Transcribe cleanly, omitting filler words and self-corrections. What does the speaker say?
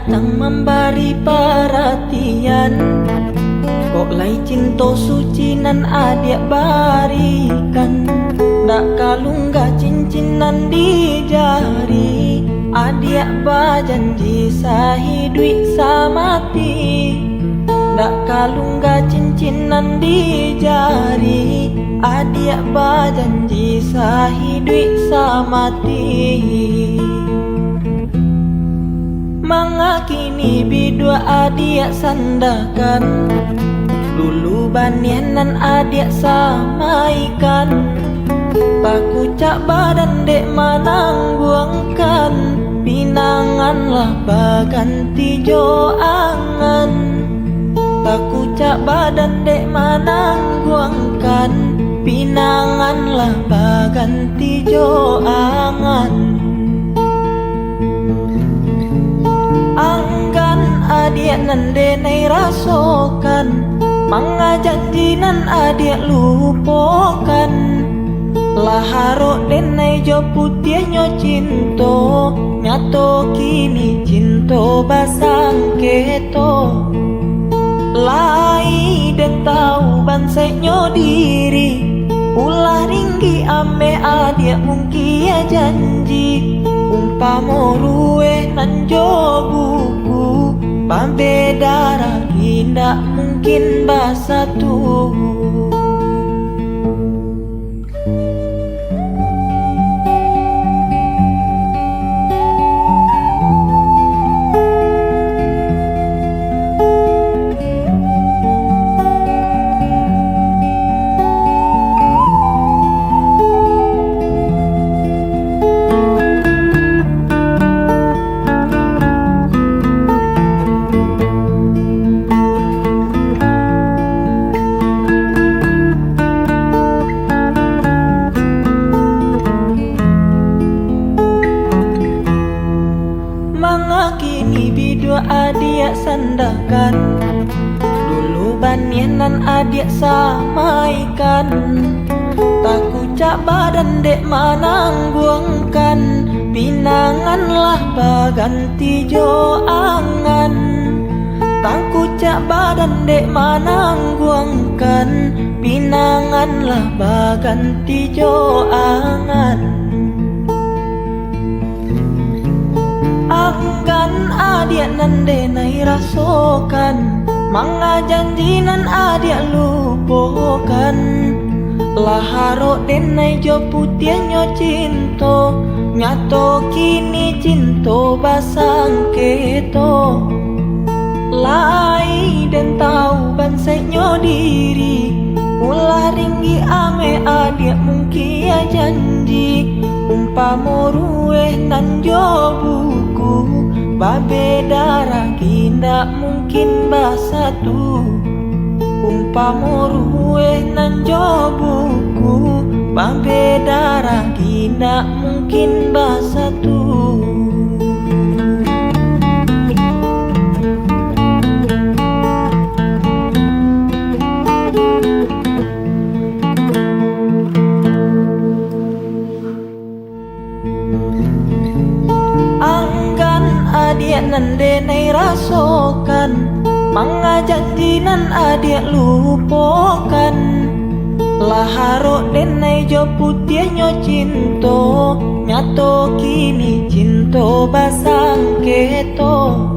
datang memberi perhatian. Kok lai cinta suci nan adik barikan. Dak kalungga cincinan di jari. Adik berjanji sahidui samati. Dak kalungga cincinan di jari. Adik berjanji sahidui samati. Mangakini bidua adik sandakan. Dulu banianan adik samaikan. Paku cak badan dek manangguangkan. Pinanganlah baganti jo angan. Paku cak badan dek manangguangkan. Pinanganlah baganti jo angan. Anggan adik nan denai rasokan. Manga janji nan adik lupakan. Laharo denai jo putih nyo cinto. Nyato kini cinto basang keto. Lai den tau bansai nyo diri. Ulah ringgi ame adik mungkin janji. Umpamo rueh nan jo buku. Pambeda lagi ndak mungkin basatu. Kini bidua adik sandakan. Dulu banianan adik samaikan. Taku cak badan dek manangguangkan. Pinanganlah baganti jo angan. Taku cak badan dek manangguangkan. Pinanganlah baganti jo angan. Anggan adik nan denai rasokan. Manga janji nan adik lupakan. Laharo denai jo putih nyo cinto. Nyato kini cinto basang keto. Lai den tau bansai nyo diri. Ulah ringgi ame adik mungkin janji. Umpamo rueh nan jo buku. Babeda lagi ndak mungkin basatu. Umpamo rueh nan jo buku. Babeda lagi ndak mungkin basatu. Anggan adik nan denai rasokan. Manga janji nan adik lupakan. Laharo denai jo putih nyo cinto. Nyato kini cinto basang keto.